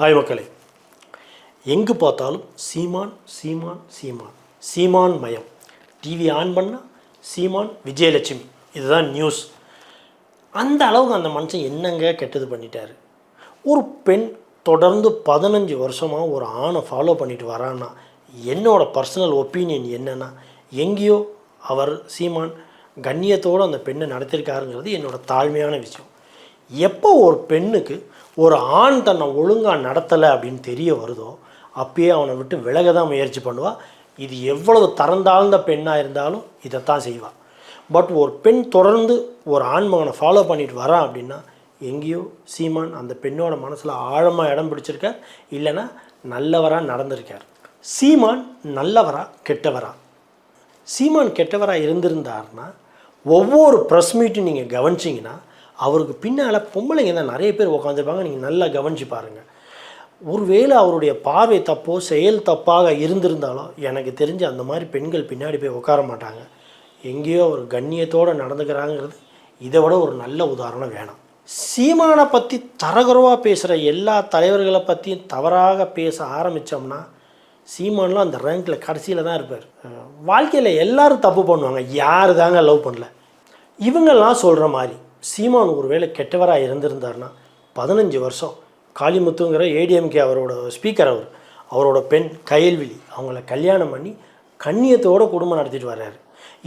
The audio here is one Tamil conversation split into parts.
ஹாய் மக்களே, எங்கு பார்த்தாலும் சீமான் சீமான் சீமான் சீமான் மயம். டிவி ஆன் பண்ணால் சீமான் விஜயலட்சுமி, இதுதான் நியூஸ். அந்த அளவுக்கு அந்த மனுஷன் என்னங்க கெட்டது பண்ணிட்டார். ஒரு பெண் தொடர்ந்து 15 வருஷமாக ஒரு ஆணை ஃபாலோ பண்ணிட்டு வரான்னா என்னோடய பர்சனல் ஒப்பீனியன் என்னென்னா, எங்கேயோ அவர் சீமான் கண்ணியத்தோடு அந்த பெண்ணை நடத்திருக்காருங்கிறது என்னோடய தாழ்மையான விஷயம். எப்போ ஒரு பெண்ணுக்கு ஒரு ஆண் தன்னை ஒழுங்காக நடத்தலை அப்படின்னு தெரிய வருதோ அப்பயே அவனை விட்டு விலக தான் முயற்சி பண்ணுவாள். இது எவ்வளவு தரந்தாழ்ந்த பெண்ணாக இருந்தாலும் இதைத்தான் செய்வாள். பட் ஒரு பெண் தொடர்ந்து ஒரு ஆண்மகனை ஃபாலோ பண்ணிட்டு வரான் அப்படின்னா எங்கேயோ சீமான் அந்த பெண்ணோட மனசில் ஆழமாக இடம் பிடிச்சிருக்கார், இல்லைன்னா நல்லவராக நடந்திருக்கார். சீமான் நல்லவரா கெட்டவரா? சீமான் கெட்டவராக இருந்திருந்தார்னா ஒவ்வொரு ப்ரெஸ் மீட்டும் நீங்கள் கவனிச்சிங்கன்னா அவருக்கு பின்னால் பொம்பளைங்க தான் நிறைய பேர் உட்காந்துருப்பாங்க. நீங்கள் நல்லா கவனித்து பாருங்கள். ஒருவேளை அவருடைய பார்வை தப்போ செயல் தப்பாக இருந்திருந்தாலும் எனக்கு தெரிஞ்சு அந்த மாதிரி பெண்கள் பின்னாடி போய் உட்கார மாட்டாங்க. எங்கேயோ ஒரு கண்ணியத்தோடு நடந்துக்கிறாங்கிறது இதை விட ஒரு நல்ல உதாரணம் வேணும். சீமானை பற்றி தரகுறவாக பேசுகிற எல்லா தலைவர்களை பற்றியும் தவறாக பேச ஆரம்பித்தோம்னா சீமான்லாம் அந்த ரேங்கில் கடைசியில் தான் இருப்பார். வாழ்க்கையில் எல்லோரும் தப்பு பண்ணுவாங்க, யார் தாங்க லவ் பண்ணல. இவங்கெல்லாம் சொல்கிற மாதிரி சீமான் ஒரு வேளை கெட்டவராக இருந்திருந்தார்னா 15 வருஷம் காளிமுத்துங்கிற ஏடிஎம்கே அவரோட ஸ்பீக்கர், அவரோட பெண் கயல்விழி, அவங்கள கல்யாணம் பண்ணி கண்ணியத்தோடு குடும்பம் நடத்திட்டு வர்றாரு.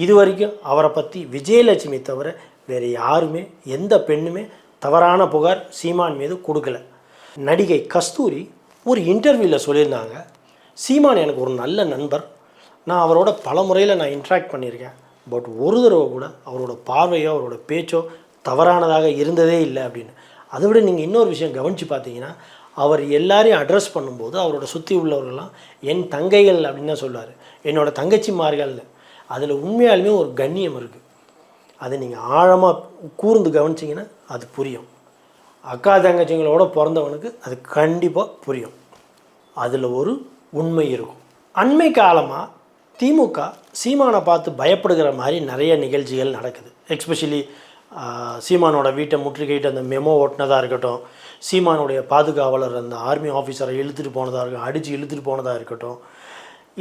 இது வரைக்கும் அவரை பற்றி விஜயலட்சுமி தவிர வேறு யாருமே எந்த பெண்ணுமே தவறான புகார் சீமான் மீது கொடுக்கல. நடிகை கஸ்தூரி ஒரு இன்டர்வியூவில் சொல்லியிருந்தாங்க, சீமான் எனக்கு ஒரு நல்ல நண்பர், நான் அவரோட பல முறையில் நான் இன்ட்ராக்ட் பண்ணியிருக்கேன், பட் ஒரு தடவை கூட அவரோட பார்வையோ அவரோட பேச்சோ தவறானதாக இருந்ததே இல்லை அப்படின்னு. அதை விட நீங்கள் இன்னொரு விஷயம் கவனித்து பார்த்தீங்கன்னா அவர் எல்லாரையும் அட்ரஸ் பண்ணும்போது அவரோட சுற்றி உள்ளவர்கள்லாம் என் தங்கைகள் அப்படின்னு தான் சொல்லுவார், என்னோடய தங்கச்சிமார்கள்னு. அதில் உண்மையாலுமே ஒரு கண்ணியம் இருக்குது. அதை நீங்கள் ஆழமாக கூர்ந்து கவனிச்சிங்கன்னா அது புரியும். அக்கா தங்கச்சிங்களோட பிறந்தவனுக்கு அது கண்டிப்பாக புரியும். அதில் ஒரு உண்மை இருக்கும். அண்மை காலமாக திமுக சீமானை பார்த்து பயப்படுகிற மாதிரி நிறைய நிகழ்ச்சிகள் நடக்குது. எஸ்பெஷலி சீமானோட வீட்டை முற்றுகையிட்டு அந்த மெமோ ஓட்டினதாக இருக்கட்டும், சீமானுடைய பாதுகாவலர் அந்த ஆர்மி ஆஃபீஸரை இழுத்துட்டு போனதாக இருக்கட்டும், அடித்து இழுத்துட்டு போனதாக இருக்கட்டும்,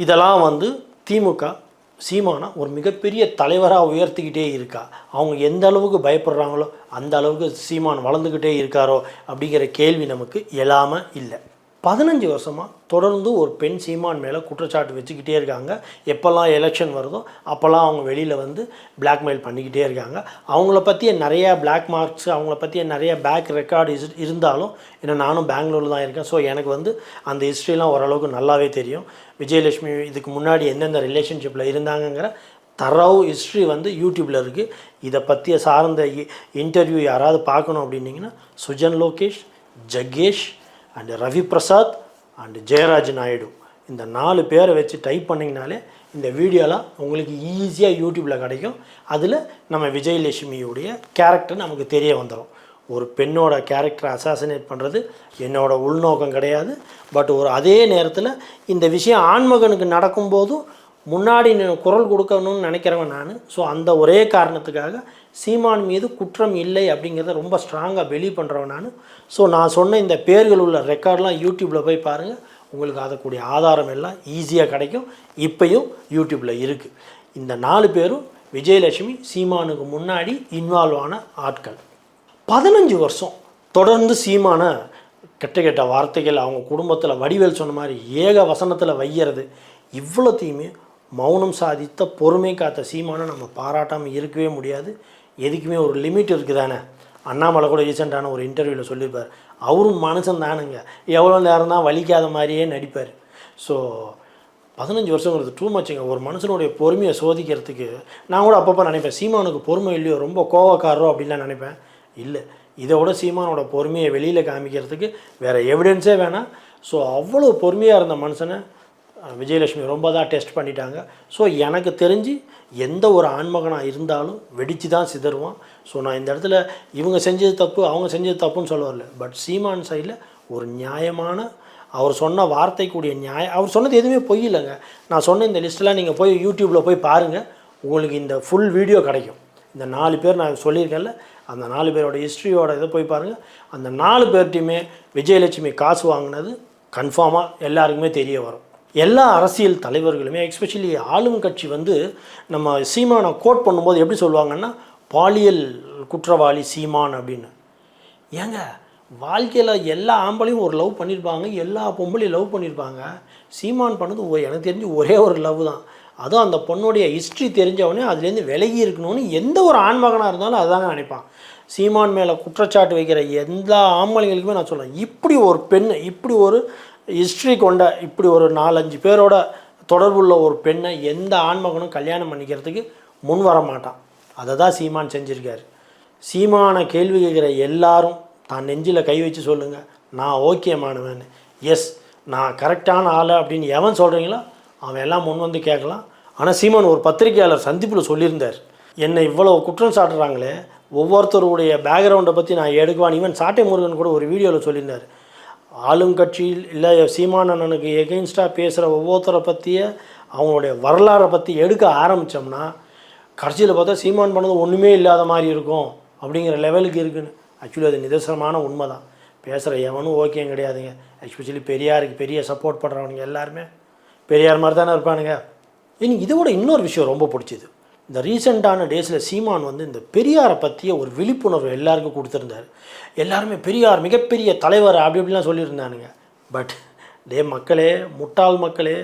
இதெல்லாம் திமுக சீமானை ஒரு மிகப்பெரிய தலைவராக உயர்த்திக்கிட்டே இருக்கா. அவங்க எந்த அளவுக்கு பயப்படுறாங்களோ அந்த அளவுக்கு சீமான் வளர்ந்துக்கிட்டே இருக்காரோ அப்படிங்கிற கேள்வி நமக்கு எழாமல் இல்லை. 15 வருஷமாக தொடர்ந்து ஒரு பெண் சீமான் மேலே குற்றச்சாட்டு வச்சுக்கிட்டே இருக்காங்க. எப்போல்லாம் எலெக்ஷன் வருதோ அப்போல்லாம் அவங்க வெளியில் பிளாக்மெயில் பண்ணிக்கிட்டே இருக்காங்க. அவங்கள பற்றிய நிறையா பிளாக் மார்க்ஸ், அவங்கள பற்றிய நிறைய பேக் ரெக்கார்டு இருந்தாலும், ஏன்னா நானும் பெங்களூரில் தான் இருக்கேன், ஸோ எனக்கு அந்த ஹிஸ்ட்ரிலாம் ஓரளவுக்கு நல்லாவே தெரியும். விஜயலட்சுமி இதுக்கு முன்னாடி எந்தெந்த ரிலேஷன்ஷிப்பில் இருந்தாங்கங்கிற தரவு ஹிஸ்ட்ரி யூடியூப்பில் இருக்குது. இதை பற்றிய சார்ந்த இன்டர்வியூ யாராவது பார்க்கணும் அப்படின்னிங்கன்னா சுஜன் லோகேஷ், ஜக்கேஷ் அண்டு ரவி பிரசாத் அண்டு ஜெயராஜ் நாயுடு, இந்த 4 பேரை வச்சு டைப் பண்ணிங்கனாலே இந்த வீடியோலாம் உங்களுக்கு ஈஸியாக யூடியூப்பில் கிடைக்கும். அதில் நம்ம விஜயலட்சுமியுடைய கேரக்டர் நமக்கு தெரிய வந்துடும். ஒரு பெண்ணோட கேரக்டரை அசாசினேட் பண்ணுறது என்னோடய உள்நோக்கம் கிடையாது. பட் அதே நேரத்தில் இந்த விஷயம் ஆண்மகனுக்கு நடக்கும்போதும் முன்னாடி குரல் கொடுக்கணும்னு நினைக்கிறவன் நான். ஸோ அந்த ஒரே காரணத்துக்காக சீமான் மீது குற்றம் இல்லை அப்படிங்கிறத ரொம்ப ஸ்ட்ராங்காக பிலீவ் பண்ணுறவன் நான். ஸோ நான் சொன்ன இந்த பேர்கள் உள்ள ரெக்கார்ட்லாம் யூடியூப்பில் போய் பாருங்கள், உங்களுக்கு அதற்குரிய ஆதாரம் எல்லாம் ஈஸியாக கிடைக்கும். இப்போயும் யூடியூப்பில் இருக்குது. இந்த 4 பேரும் விஜயலட்சுமி சீமானுக்கு முன்னாடி இன்வால்வ் ஆன ஆட்கள். 15 வருஷம் தொடர்ந்து சீமான கெட்ட வார்த்தைகள், அவங்க குடும்பத்தில் வடிவேல் சொன்ன மாதிரி ஏக வசனத்தில் வைக்கிறது, இவ்வளோத்தையுமே மௌனம் சாதித்த பொறுமை காத்த சீமானை நம்ம பாராட்டாமல் இருக்கவே முடியாது. எதுக்குமே ஒரு லிமிட் இருக்குது தானே. அண்ணாமலை கூட ரீசெண்டான ஒரு இன்டர்வியூவில் சொல்லியிருப்பார், அவரும் மனுஷன் தானுங்க, எவ்வளோ நேரம் தான் வலிக்காத மாதிரியே நடிப்பார். ஸோ 15 வருஷங்கிறது டூ மச்சுங்க. ஒரு மனுஷனுடைய பொறுமையை சோதிக்கிறதுக்கு நான் கூட அப்பப்போ நினைப்பேன், சீமானுக்கு பொறுமை இல்லையோ, ரொம்ப கோவக்காரரோ அப்படின்லாம் நினைப்பேன். இல்லை, இதை விட சீமானோட பொறுமையை வெளியில் காமிக்கிறதுக்கு வேறு எவிடன்ஸே வேணாம். ஸோ அவ்வளோ பொறுமையாக இருந்த மனுஷனை விஜயலட்சுமி ரொம்ப தான் டெஸ்ட் பண்ணிட்டாங்க. ஸோ எனக்கு தெரிஞ்சு எந்த ஒரு ஆண்மகனாக இருந்தாலும் வெடித்து தான் சிதறுவான். ஸோ நான் இந்த இடத்துல இவங்க செஞ்சது தப்பு அவங்க செஞ்சது தப்புன்னு சொல்ல வரல. பட் சீமான் சைடில் ஒரு நியாயமான, அவர் சொன்ன வார்த்தைக்குரிய அவர் சொன்னது எதுவுமே பொய் இல்லைங்க. நான் சொன்ன இந்த லிஸ்ட்டெலாம் நீங்கள் போய் யூடியூப்பில் போய் பாருங்கள், உங்களுக்கு இந்த ஃபுல் வீடியோ கிடைக்கும். இந்த 4 பேர் நான் சொல்லியிருக்கேன்ல, அந்த 4 பேரோட ஹிஸ்ட்ரியோட இதை போய் பாருங்கள். அந்த 4 பேர்ட்டையுமே விஜயலட்சுமி காசு வாங்கினது கன்ஃபார்மாக எல்லாருக்குமே தெரிய வரும். எல்லா அரசியல் தலைவர்களுமே எஸ்பெஷலி ஆளும் கட்சி வந்து நம்ம சீமானை கோட் பண்ணும்போது எப்படி சொல்லுவாங்கன்னா, பாலியல் குற்றவாளி சீமான் அப்படின்னு. ஏங்க வாழ்க்கையில் எல்லா ஆம்பளையும் ஒரு லவ் பண்ணியிருப்பாங்க, எல்லா பொம்பளையும் லவ் பண்ணியிருப்பாங்க. சீமான் பண்ணது எனக்கு தெரிஞ்சு ஒரே ஒரு லவ் தான். அதுவும் அந்த பொண்ணுடைய ஹிஸ்ட்ரி தெரிஞ்சவொடனே அதுலேருந்து விலகி இருக்கணும்னு எந்த ஒரு ஆண்மகனாக இருந்தாலும் அதுதாங்க நினைப்பான். சீமான் மேலே குற்றச்சாட்டு வைக்கிற எல்லா ஆம்பளைங்களுக்குமே நான் சொல்கிறேன், இப்படி ஒரு பெண், இப்படி ஒரு ஹிஸ்ட்ரி கொண்ட, இப்படி ஒரு 4-5 பேரோட தொடர்புள்ள ஒரு பெண்ணை எந்த ஆண்மகனும் கல்யாணம் பண்ணிக்கிறதுக்கு முன் வர மாட்டான். அதை தான் சீமான் செஞ்சுருக்காரு. சீமானை கேள்வி கேட்குற எல்லாரும் தான் நெஞ்சில் கை வச்சு சொல்லுங்கள், நான் ஓகேமானுவேன்னு. எஸ், நான் கரெக்டான ஆள் அப்படின்னு எவன் சொல்கிறீங்களோ அவன் எல்லாம் முன் வந்து கேட்கலாம். ஆனால் சீமான் ஒரு பத்திரிகையாளர் சந்திப்பில் சொல்லியிருந்தார், என்னை இவ்வளோ குற்றம் சாட்டுறாங்களே, ஒவ்வொருத்தருடைய பேக்ரவுண்டை பற்றி நான் எடுக்குவான். ஈவன் சாட்டை முருகன் கூட ஒரு வீடியோவில் சொல்லியிருந்தார், ஆளுங்கட்சியில் இல்லை சீமான் அண்ணனுக்கு எகெயின்ஸ்டாக பேசுகிற ஒவ்வொருத்தரை பற்றிய அவங்களுடைய வரலாறை பற்றி எடுக்க ஆரம்பித்தோம்னா கடைசியில் பார்த்தா சீமான் பண்ணது ஒன்றுமே இல்லாத மாதிரி இருக்கும் அப்படிங்கிற லெவலுக்கு இருக்குன்னு. ஆக்சுவலி அது நிதர்சனமான உண்மை தான். பேசுகிற எவனும் ஓகேயும் கிடையாதுங்க. எஸ்பெஷலி பெரியாருக்கு பெரிய சப்போர்ட் பண்ணுறவனுங்க எல்லாருமே பெரியார் மாதிரி தானே இருப்பானுங்க. எனக்கு இதை விட இன்னொரு விஷயம் ரொம்ப பிடிச்சிது. இந்த ரீசெண்டான டேஸில் சீமான் வந்து இந்த பெரியாரை பற்றிய ஒரு விழிப்புணர்வு எல்லாருக்கும் கொடுத்துருந்தார். எல்லாருமே பெரியார் மிகப்பெரிய தலைவர் அப்படி இப்படிலாம் சொல்லியிருந்தானுங்க. பட் மக்களே, முட்டாள் மக்களே,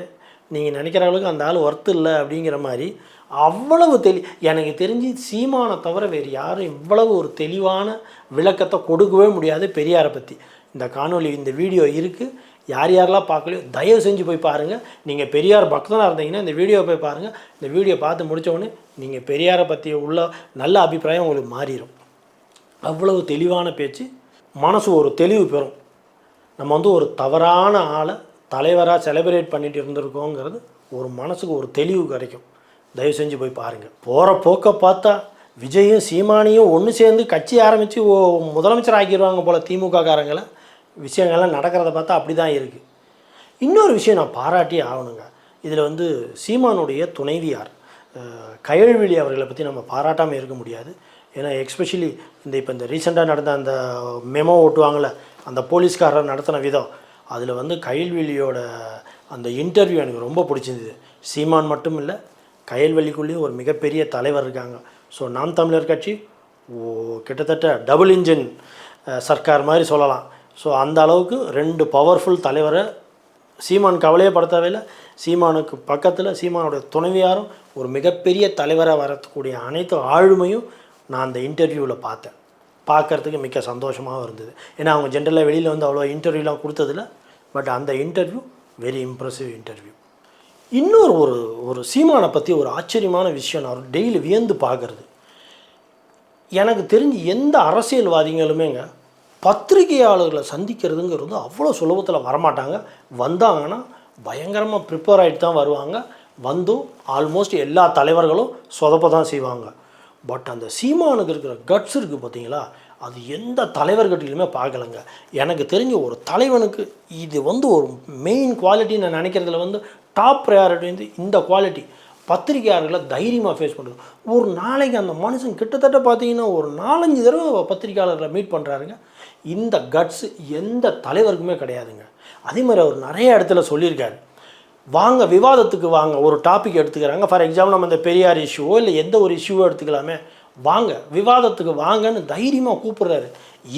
நீங்கள் நினைக்கிற அளவுக்கு அந்த ஆள் ஒர்த்து இல்லை அப்படிங்கிற மாதிரி அவ்வளவு எனக்கு தெரிஞ்சு சீமானை தவிர வேறு யாரும் இவ்வளவு ஒரு தெளிவான விளக்கத்தை கொடுக்கவே முடியாது பெரியாரை பற்றி. இந்த காணொலி, இந்த வீடியோ இருக்குது. யார் யாரெல்லாம் பார்க்கலையோ தயவு செஞ்சு போய் பாருங்கள். நீங்கள் பெரியார் பக்தனாக இருந்தீங்கன்னா இந்த வீடியோவை போய் பாருங்கள். இந்த வீடியோ பார்த்து முடித்தவொடனே நீங்கள் பெரியாரை பற்றி உள்ள நல்ல அபிப்பிராயம் உங்களுக்கு மாறிடும். அவ்வளவு தெளிவான பேச்சு, மனசு ஒரு தெளிவு பெறும். நம்ம வந்து ஒரு தவறான ஆளை தலைவராக செலிப்ரேட் பண்ணிட்டு இருந்திருக்கோங்கிறது ஒரு மனசுக்கு ஒரு தெளிவு கிடைக்கும். தயவு செஞ்சு போய் பாருங்கள். போகிற போக்க பார்த்தா விஜயும் சீமானியும் ஒன்று சேர்ந்து கட்சி ஆரம்பித்து முதலமைச்சர் ஆக்கிடுவாங்க போல் திமுக காரங்களை. விஷயங்கள்லாம் நடக்கிறத பார்த்தா அப்படி தான் இருக்குது. இன்னொரு விஷயம் நான் பாராட்டி ஆகணுங்க. இதில் வந்து சீமானுடைய துணைவியார் கயல்விழி அவர்களை பற்றி நம்ம பாராட்டாமல் இருக்க முடியாது. ஏன்னா எஸ்பெஷலி இப்போ இந்த ரீசெண்டாக நடந்த அந்த மெமோ ஓட்டுவாங்கள்ல, அந்த போலீஸ்காரர் நடத்தின விதம், அதில் வந்து கயல்விழியோட அந்த இன்டர்வியூ எனக்கு ரொம்ப பிடிச்சிருந்தது. சீமான் மட்டும் இல்லை, கயல்வெளிக்குள்ளேயும் ஒரு மிகப்பெரிய தலைவர் இருக்காங்க. ஸோ நாம் தமிழர் கட்சி கிட்டத்தட்ட டபுள் இன்ஜின் சர்க்கார் மாதிரி சொல்லலாம். ஸோ அந்த அளவுக்கு 2 பவர்ஃபுல் தலைவரை சீமான் கவலையே படுத்தவே. சீமானுக்கு பக்கத்தில் சீமானுடைய துணைவியாரும் ஒரு மிகப்பெரிய தலைவராக வரக்கூடிய அனைத்து ஆளுமையும் நான் அந்த இன்டர்வியூவில் பார்த்தேன். பார்க்குறதுக்கு மிக்க சந்தோஷமாகவும் இருந்தது. ஏன்னா அவங்க ஜென்ரலாக வெளியில் வந்து அவ்வளோ இன்டர்வியூலாம் கொடுத்ததில்ல. பட் அந்த இன்டர்வியூ வெரி இம்ப்ரெசிவ் இன்டர்வியூ. இன்னொரு ஒரு சீமானை பற்றி ஒரு ஆச்சரியமான விஷயம் நான் டெய்லி வியந்து பார்க்குறது, எனக்கு தெரிஞ்சு எந்த அரசியல்வாதிகளுமேங்க பத்திரிகையாளர்களை சந்திக்கிறதுங்கிறது அவ்வளோ சுலபத்தில் வரமாட்டாங்க. வந்தாங்கன்னா பயங்கரமாக ப்ரிப்பேர் ஆகிட்டு தான் வருவாங்க. வந்தும் ஆல்மோஸ்ட் எல்லா தலைவர்களும் சொதப்ப தான் செய்வாங்க. பட் அந்த சீமானுக்கு இருக்கிற கட்ஸ் இருக்குது பார்த்தீங்களா, அது எந்த தலைவர்கிட்டையுமே பார்க்கலங்க. எனக்கு தெரிஞ்ச ஒரு தலைவனுக்கு இது வந்து ஒரு மெயின் குவாலிட்டி நான் நினைக்கிறதுல வந்து டாப் ப்ரையாரிட்டி வந்து இந்த குவாலிட்டி. பத்திரிகையாளர்களை தைரியமாக ஃபேஸ் பண்ணுறது. ஒரு நாளைக்கு அந்த மனுஷன் கிட்டத்தட்ட பார்த்தீங்கன்னா ஒரு 4-5 தடவை பத்திரிகையாளர்களை மீட் பண்ணுறாருங்க. இந்த கட்ஸ் எந்த தலைவருக்குமே கிடையாதுங்க. அதே மாதிரி அவர் நிறைய இடத்துல சொல்லியிருக்காரு, வாங்க விவாதத்துக்கு வாங்க, ஒரு டாபிக் எடுத்துக்கிறாங்க. ஃபார் எக்ஸாம்பிள் நம்ம இந்த பெரியார் இஷ்யூவோ இல்லை எந்த ஒரு இஷ்யூவோ எடுத்துக்கலாமே, வாங்க விவாதத்துக்கு வாங்கன்னு தைரியமாக கூப்பிட்றாரு.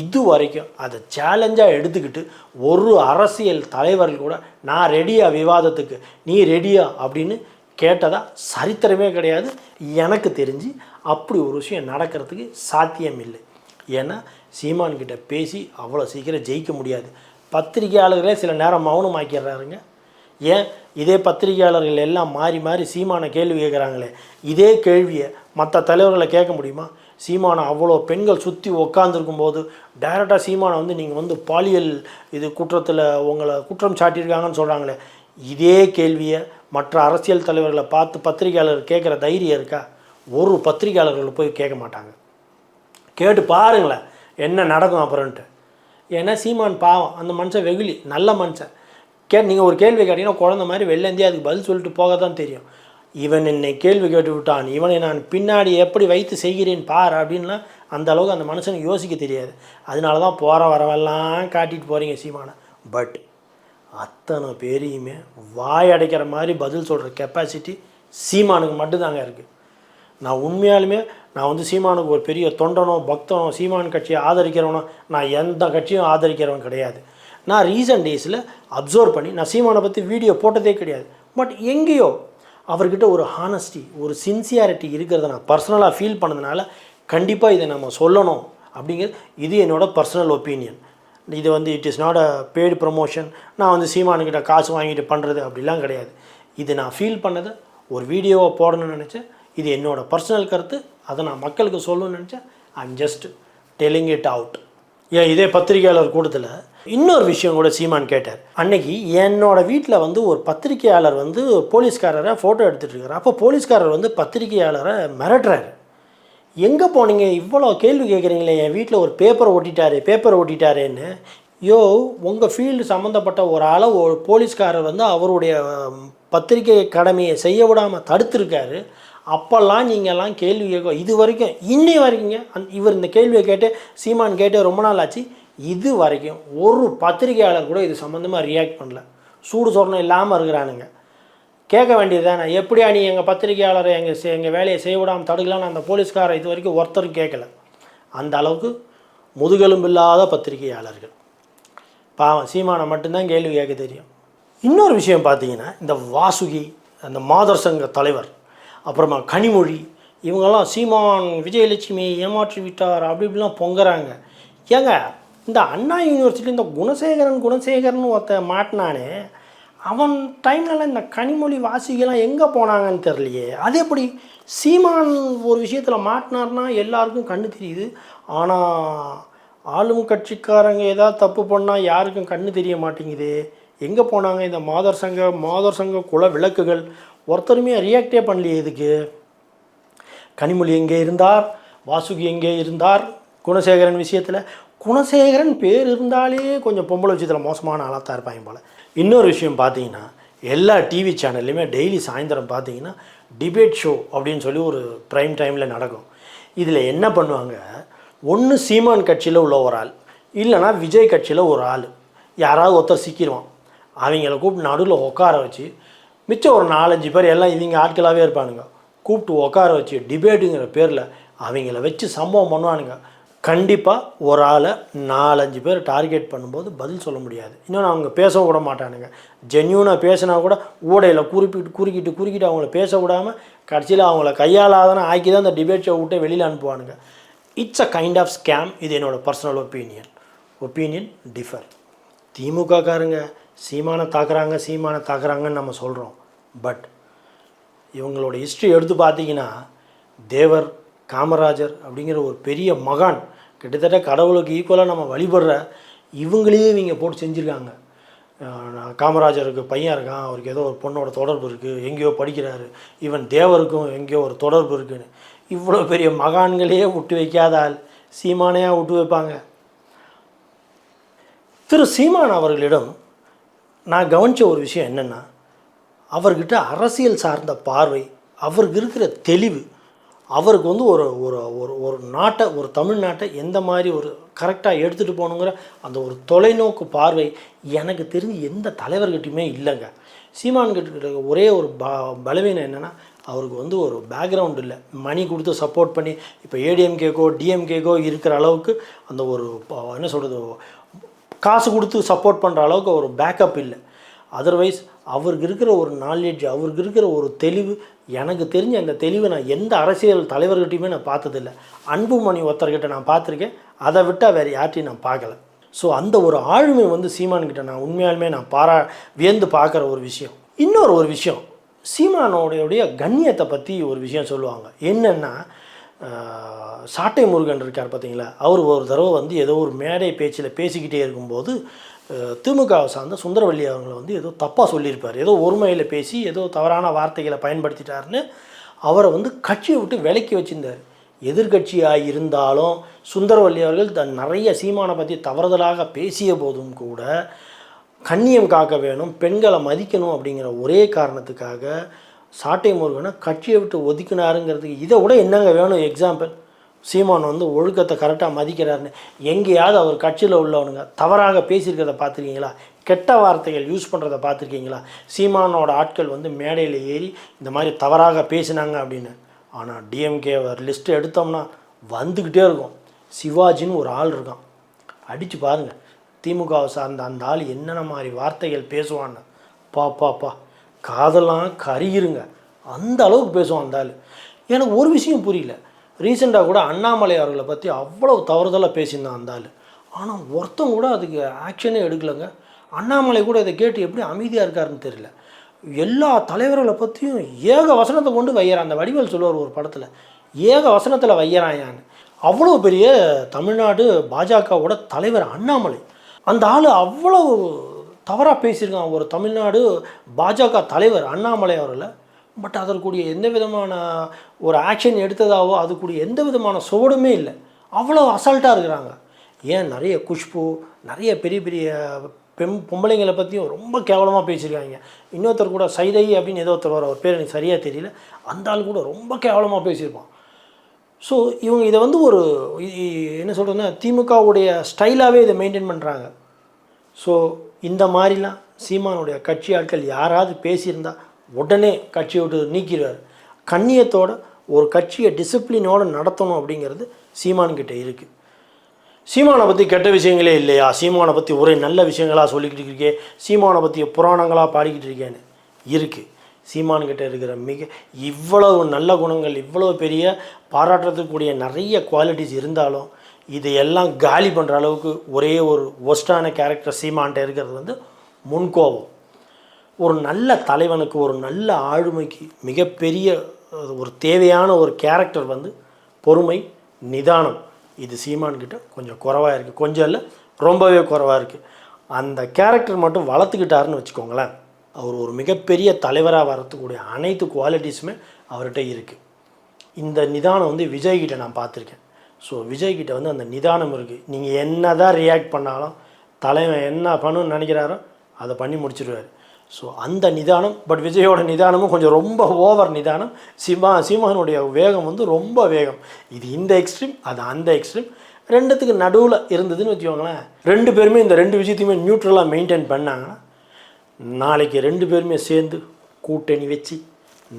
இது வரைக்கும் அதை சேலஞ்சாக எடுத்துக்கிட்டு ஒரு அரசியல் தலைவர்கள் கூட நான் ரெடியா விவாதத்துக்கு, நீ ரெடியா அப்படின்னு கேட்டதா சரித்திரமே கிடையாது. எனக்கு தெரிஞ்சு அப்படி ஒரு விஷயம் நடக்கிறதுக்கு சாத்தியம் இல்லை. ஏன்னா சீமான்கிட்ட பேசி அவ்வளோ சீக்கிரம் ஜெயிக்க முடியாது. பத்திரிகையாளர்களே சில நேரம் மௌனமாக்கிடுறாருங்க. ஏன் இதே பத்திரிகையாளர்கள் எல்லாம் மாறி மாறி சீமானை கேள்வி கேட்குறாங்களே, இதே கேள்வியை மற்ற தலைவர்களை கேட்க முடியுமா? சீமானை அவ்வளோ பெண்கள் சுற்றி உக்காந்துருக்கும் போது டைரெக்டாக சீமானை வந்து நீங்கள் வந்து பாலியல் இது குற்றத்தில் உங்களை குற்றம் சாட்டியிருக்காங்கன்னு சொல்கிறாங்களே, இதே கேள்வியை மற்ற அரசியல் தலைவர்களை பார்த்து பத்திரிகையாளர் கேட்குற தைரியம் இருக்கா? ஒரு பத்திரிகையாளர்கள் போய் கேட்க மாட்டாங்க. கேட்டு பாருங்களேன் என்ன நடக்கும் அப்புறம்ன்ட்டு. ஏன்னா சீமான் பாவம், அந்த மனுஷன் வெகுளி, நல்ல மனுஷன். நீங்கள் ஒரு கேள்வி கேட்டிங்கன்னா குழந்த மாதிரி வெள்ளேந்தியே அதுக்கு பதில் சொல்லிட்டு போக தான் தெரியும். இவன் என்னை கேள்வி கேட்டு விட்டான், இவனை நான் பின்னாடி எப்படி வைத்து செய்கிறேன் பார் அப்படின்லாம் அந்த அளவுக்கு அந்த மனுஷனுக்கு யோசிக்க தெரியாது. அதனால தான் போகிற வரவெல்லாம் காட்டிட்டு போகிறீங்க சீமானை. பட் அத்தனை பேரையுமே வாய் அடைக்கிற மாதிரி பதில் சொல்கிற கெப்பாசிட்டி சீமானுக்கு மட்டும்தாங்க இருக்குது. நான் உண்மையாலுமே நான் வந்து சீமானுக்கு ஒரு பெரிய தொண்டனோ பக்தனோ சீமான் கட்சியை ஆதரிக்கிறவனோ நான் எந்த கட்சியும் ஆதரிக்கிறவன் கிடையாது. நான் ரீசன்ட் டேஸில் அப்சர்வ் பண்ணி நான் சீமானை பற்றி வீடியோ போட்டதே கிடையாது. பட் எங்கேயோ அவர்கிட்ட ஒரு ஹானஸ்டி ஒரு சின்சியாரிட்டி இருக்கிறத நான் பர்சனலாக ஃபீல் பண்ணதுனால கண்டிப்பாக இதை நம்ம சொல்லணும் அப்படிங்கிறது இது என்னோடய பர்சனல் ஒப்பீனியன். இது வந்து it is not a paid promotion. நான் வந்து சீமானுக்கிட்ட காசு வாங்கிட்டு பண்ணுறது அப்படிலாம் கிடையாது. இது நான் ஃபீல் பண்ணதை ஒரு வீடியோவை போடணும்னு நினச்சேன். இது என்னோடய பர்சனல் கருத்து. அதை நான் மக்களுக்கு சொல்லணும்னு நினச்சேன். I'm just telling it out. ஏன் இதே பத்திரிகையாளர் கூட்டத்தில் இன்னொரு விஷயம் கூட சீமான் கேட்டார். அன்னைக்கு என்னோடய வீட்டில் வந்து ஒரு பத்திரிகையாளர் வந்து போலீஸ்காரரை ஃபோட்டோ எடுத்துகிட்டு இருக்கார். அப்போ போலீஸ்காரர் வந்து பத்திரிகையாளரை மிரட்டுறாரு. எங்கே போனீங்க, இவ்வளோ கேள்வி கேட்குறீங்களே, என் வீட்டில் ஒரு பேப்பரை ஒட்டிட்டாரேன்னு. உங்கள் ஃபீல்டு சம்மந்தப்பட்ட ஒரு ஆளை ஒரு போலீஸ்காரர் வந்து அவருடைய பத்திரிகை கடமையை செய்ய விடாமல் தடுத்துருக்காரு. அப்போல்லாம் நீங்கள்லாம் கேள்வி கேட்க இது வரைக்கும் இன்னி வரைக்குங்க இவர் இந்த கேள்வியை கேட்டு சீமான் கேட்டு ரொம்ப நாள் ஆச்சு. இது வரைக்கும் ஒரு பத்திரிகையாளர் கூட இது சம்மந்தமாக ரியாக்ட் பண்ணல. சூடு சொரணம் இல்லாமல் இருக்கிறானுங்க. கேட்க வேண்டியது தானே, எப்படியா நீ எங்கள் பத்திரிகையாளரை எங்கள் வேலையை செய்ய விடாமல் தடுக்கலான்னு அந்த போலீஸ்காரர் இது வரைக்கும் ஒருத்தரும் கேட்கல. அந்த அளவுக்கு முதுகெலும்பில்லாத பத்திரிகையாளர்கள். பாவம் சீமானை மட்டும்தான் கேள்வி கேட்க தெரியும். இன்னொரு விஷயம் பார்த்தீங்கன்னா, இந்த வாசுகி, அந்த மாதர் சங்க தலைவர், அப்புறமா கனிமொழி, இவங்கெல்லாம் சீமான் விஜயலட்சுமி ஏமாற்றி விட்டார் அப்படி இப்படிலாம் பொங்குறாங்க. ஏங்க இந்த அண்ணா யூனிவர்சிட்டியில் இந்த குணசேகரன் ஒருத்தன் மாட்டினானே, அவன் டைம்லலாம் இந்த கனிமொழி வாசிகெல்லாம் எங்கே போனாங்கன்னு தெரியலையே. அது எப்படி சீமான் ஒரு விஷயத்தில் மாட்டினார்னா எல்லாருக்கும் கண்ணு தெரியுது. ஆனால் ஆளும் கட்சிக்காரங்க ஏதாவது தப்பு பண்ணால் யாருக்கும் கண்ணு தெரிய மாட்டேங்குது. எங்கே போனாங்க இந்த மாதர் சங்க குல விளக்குகள்? ஒருத்தருமே ரியாக்டே பண்ணலையே இதுக்கு. கனிமொழி எங்கே இருந்தார், வாசுகி எங்கே இருந்தார்? குணசேகரன் விஷயத்தில் குணசேகரன் பேர் இருந்தாலே கொஞ்சம் பொம்பளை விஷயத்தில் மோசமான ஆளாக தான் இருப்பாங்க போல். இன்னொரு விஷயம் பார்த்தீங்கன்னா, எல்லா டிவி சேனல்லையுமே டெய்லி சாயந்தரம் பார்த்தீங்கன்னா டிபேட் ஷோ அப்படின்னு சொல்லி ஒரு ப்ரைம் டைமில் நடக்கும். இதில் என்ன பண்ணுவாங்க, ஒன்று சீமான் கட்சியில் உள்ள ஒரு ஆள், இல்லைனா விஜய் கட்சியில் ஒரு ஆள், யாராவது ஒருத்தர் சிக்கிடுவான். அவங்கள கூப்பிட்டு நடுவில் உட்கார வச்சு மிச்சம் ஒரு 4-5 பேர் எல்லாம் இவங்க ஆட்களாகவே இருப்பானுங்க, கூப்பிட்டு உட்கார வச்சு டிபேட்டுங்கிற பேரில் அவங்கள வச்சு சம்பவம் பண்ணுவானுங்க. கண்டிப்பாக ஒரு ஆளை 4-5 பேர் டார்கெட் பண்ணும்போது பதில் சொல்ல முடியாது. இன்னொன்று அவங்க பேசவும் விட மாட்டானுங்க. ஜென்யூனாக பேசினா கூட ஊடையில் குறுக்கிட்டு அவங்கள பேச விடாமல் கடைசியில் அவங்கள கையாளாதானே ஆக்கி தான் அந்த டிபேட் ஷோ விட்டு வெளியில் அனுப்புவானுங்க. It's a kind of scam. இது என்னோடய பர்சனல் ஒப்பீனியன் டிஃபர். திமுக காரங்க சீமானை தாக்குறாங்கன்னு நம்ம சொல்கிறோம். பட் இவங்களோட ஹிஸ்ட்ரி எடுத்து பார்த்தீங்கன்னா, தேவர், காமராஜர் அப்படிங்கிற ஒரு பெரிய மகான், கிட்டத்தட்ட கடவுளுக்கு ஈக்குவலாக நம்ம வழிபடுற இவங்களையே இவங்க போட்டு செஞ்சுருக்காங்க. காமராஜருக்கு பையன் இருக்கான், அவருக்கு ஏதோ ஒரு பொண்ணோட தொடர்பு இருக்குது, எங்கேயோ படிக்கிறாரு. ஈவன் தேவருக்கும் எங்கேயோ ஒரு தொடர்பு இருக்குதுன்னு இவ்வளோ பெரிய மகான்களையே விட்டு வைக்காத ஆள் சீமானையாக விட்டு வைப்பாங்க? திரு சீமான் அவர்களிடம் நான் கவனித்த ஒரு விஷயம் என்னென்னா, அவர்கிட்ட அரசியல் சார்ந்த பார்வை, அவருக்கு இருக்கிற தெளிவு, அவருக்கு வந்து ஒரு ஒரு ஒரு ஒரு நாட்டை, ஒரு தமிழ்நாட்டை எந்த மாதிரி ஒரு கரெக்டாக எடுத்துகிட்டு போகணுங்கிற அந்த ஒரு தொலைநோக்கு பார்வை எனக்கு தெரிஞ்சு எந்த தலைவர்கிட்டையுமே இல்லைங்க. சீமான்கிட்ட ஒரே ஒரு பலவீனம் என்னென்னா, அவருக்கு வந்து ஒரு பேக்ரவுண்ட் இல்லை. மணி கொடுத்து சப்போர்ட் பண்ணி இப்போ ஏடிஎம்கேக்கோ டிஎம்கேக்கோ இருக்கிற அளவுக்கு அந்த ஒரு என்ன சொல்கிறது, காசு கொடுத்து சப்போர்ட் பண்ணுற அளவுக்கு ஒரு பேக்கப் இல்லை. அதர்வைஸ் அவருக்கு இருக்கிற ஒரு நாலேஜ், அவருக்கு இருக்கிற ஒரு தெளிவு, எனக்கு தெரிஞ்ச அந்த தெளிவை நான் எந்த அரசியல் தலைவர்கிட்டையுமே நான் பார்த்ததில்லை. அன்புமணி ஒருத்தர்கிட்ட நான் பார்த்துருக்கேன், அதை விட்டால் வேறு யார்ட்டையும் நான் பார்க்கல. ஸோ அந்த ஒரு ஆளுமை வந்து சீமான்கிட்ட நான் உண்மையாலுமே நான் வியந்து பார்க்குற ஒரு விஷயம். இன்னொரு ஒரு விஷயம், சீமானோடைய கண்ணியத்தை பற்றி ஒரு விஷயம் சொல்லுவாங்க. என்னென்னா, சாட்டை முருகன் இருக்கார் பார்த்தீங்களா, அவர் ஒரு தடவை வந்து ஏதோ ஒரு மேடை பேச்சில் பேசிக்கிட்டே இருக்கும்போது திமுகவை சார்ந்த சுந்தரவல்லி அவங்கள வந்து ஏதோ தப்பாக சொல்லியிருப்பார். ஏதோ ஒருமையில் பேசி ஏதோ தவறான வார்த்தைகளை பயன்படுத்திட்டாருன்னு அவரை வந்து கட்சியை விட்டு விலக்கி வச்சுருந்தார். எதிர்கட்சியாக இருந்தாலும் சுந்தரவல்லி அவர்கள் நிறைய சீமானை பற்றி தவறுதலாக பேசிய போதும் கூட கண்ணியம் காக்க வேணும், பெண்களை மதிக்கணும் அப்படிங்கிற ஒரே காரணத்துக்காக சாட்டை முருகனை கட்சியை விட்டு ஒதுக்கினாருங்கிறதுக்கு இதை விட என்னங்க வேணும் எக்ஸாம்பிள்? சீமான் வந்து ஒழுக்கத்தை கரெக்டாக மதிக்கிறாருன்னு எங்கேயாவது அவர் கட்சியில் உள்ளவனுங்க தவறாக பேசியிருக்கிறத பார்த்துருக்கீங்களா? கெட்ட வார்த்தைகள் யூஸ் பண்ணுறதை பார்த்துருக்கீங்களா? சீமானோட ஆட்கள் வந்து மேடையில் ஏறி இந்த மாதிரி தவறாக பேசினாங்க அப்படின்னு. ஆனால் டிஎம்கே லிஸ்ட்டு எடுத்தோம்னா வந்துக்கிட்டே இருக்கும். சிவாஜின்னு ஒரு ஆள் இருக்கான், அடித்து பாருங்கள். திமுகவை சார்ந்த அந்த ஆள் என்னென்ன மாதிரி வார்த்தைகள் பேசுவான்னு பாப்பாப்பா காதெல்லாம் கருகிருங்க. அந்த அளவுக்கு பேசுவான் அந்த ஆள். எனக்கு ஒரு விஷயம் புரியல. ரீசெண்டாக கூட அண்ணாமலை அவர்களை பற்றி அவ்வளோ தவறுதலாக பேசியிருந்தான் அந்த ஆள். ஆனால் ஒருத்தம் கூட அதுக்கு ஆக்ஷனே எடுக்கலைங்க. அண்ணாமலை கூட இதை கேட்டு எப்படி அமைதியாக இருக்காருன்னு தெரியல. எல்லா தலைவர்களை பற்றியும் ஏக வசனத்தை கொண்டு வையறான். அந்த வடிவேல் சொல்லுவார் ஒரு படத்தில், ஏக வசனத்தில் வையறாயான்னு. அவ்வளோ பெரிய தமிழ்நாடு பாஜகவோட தலைவர் அண்ணாமலை. அந்த ஆள் அவ்வளோ தவறாக பேசியிருக்கான் ஒரு தமிழ்நாடு பாஜக தலைவர் அண்ணாமலை அவர்களை. பட் அதற்குரிய எந்த விதமான ஒரு ஆக்ஷன் எடுத்ததாவோ அதுக்குரிய எந்த விதமான சுவடுமே இல்லை. அவ்வளோ அசால்ட்டாக இருக்கிறாங்க. ஏன் நிறைய குஷ்பு, நிறைய பெரிய பெரிய பொம்பளைங்களை பற்றியும் ரொம்ப கேவலமாக பேசியிருக்காங்க. இன்னொருத்தர் கூட சைதை அப்படின்னு ஏதோ ஒருத்தர் வர, ஒரு பேர் எனக்கு சரியாக தெரியல, அந்த ஆள் கூட ரொம்ப கேவலமாக பேசியிருப்பான். ஸோ இவங்க இதை வந்து ஒரு என்ன சொல்கிறதுன்னா திமுகவுடைய ஸ்டைலாகவே இதை மெயின்டைன் பண்ணுறாங்க. ஸோ இந்த மாதிரிலாம் சீமானுடைய கட்சி ஆட்கள் யாராவது பேசியிருந்தால் உடனே கட்சியை விட்டு நீக்கிடுவார். கண்ணியத்தோட ஒரு கட்சியை டிசிப்ளினோடு நடத்தணும் அப்படிங்கிறது சீமான்கிட்ட இருக்குது. சீமானை பற்றி கெட்ட விஷயங்களே இல்லையா? சீமானை பற்றி ஒரே நல்ல விஷயங்களாக சொல்லிக்கிட்டு இருக்கே, சீமானை பற்றி புராணங்களாக பாடிக்கிட்டு இருக்கேன்னு இருக்குது. சீமான்கிட்ட இருக்கிற இவ்வளவு நல்ல குணங்கள், இவ்வளோ பெரிய பாராட்டுறதுக்கூடிய நிறைய குவாலிட்டிஸ் இருந்தாலும் இதையெல்லாம் காலி பண்ணுற அளவுக்கு ஒரே ஒரு ஒஸ்டான கேரக்டர் சீமான்கிட்ட இருக்கிறது வந்து முன்கோபம். ஒரு நல்ல தலைவனுக்கு, ஒரு நல்ல ஆளுமைக்கு மிகப்பெரிய ஒரு தேவையான ஒரு கேரக்டர் வந்து பொறுமை, நிதானம். இது சீமான்கிட்ட கொஞ்சம் குறைவாக இருக்குது. கொஞ்சம் இல்லை, ரொம்பவே குறைவாக இருக்குது. அந்த கேரக்டர் மட்டும் வளர்த்துக்கிட்டாருன்னு வச்சுக்கோங்களேன், அவர் ஒரு மிகப்பெரிய தலைவராக வரத்துக்கூடிய அனைத்து குவாலிட்டிஸுமே அவர்கிட்ட இருக்குது. இந்த நிதானம் வந்து விஜய்கிட்ட நான் பார்த்துருக்கேன். ஸோ விஜய்கிட்ட வந்து அந்த நிதானம் இருக்குது. நீங்கள் என்ன தான் ரியாக்ட் பண்ணாலும் தலைவன் என்ன பண்ணணும்னு நினைக்கிறாரோ அதை பண்ணி முடிச்சிடுவார். ஸோ அந்த நிதானம். பட் விஜயோட நிதானமும் கொஞ்சம் ரொம்ப ஓவர் நிதானம். சீமானுடைய வேகம் வந்து ரொம்ப வேகம். இது இந்த எக்ஸ்ட்ரீம், அது அந்த எக்ஸ்ட்ரீம், ரெண்டுத்துக்கு நடுவில் இருந்ததுன்னு வச்சுக்கோங்களேன். ரெண்டு பேருமே இந்த ரெண்டு விஷயத்தையுமே நியூட்ரலாக மெயின்டைன் பண்ணாங்கன்னா நாளைக்கு ரெண்டு பேருமே சேர்ந்து கூட்டணி வச்சு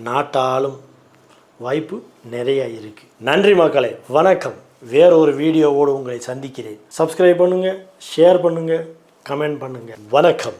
நாட்டாலும் வாய்ப்பு நிறையா இருக்குது. நன்றி மக்களே, வணக்கம். வேறொரு வீடியோவோடு உங்களை சந்திக்கிறேன். சப்ஸ்கிரைப் பண்ணுங்கள், ஷேர் பண்ணுங்கள், கமெண்ட் பண்ணுங்கள். வணக்கம்.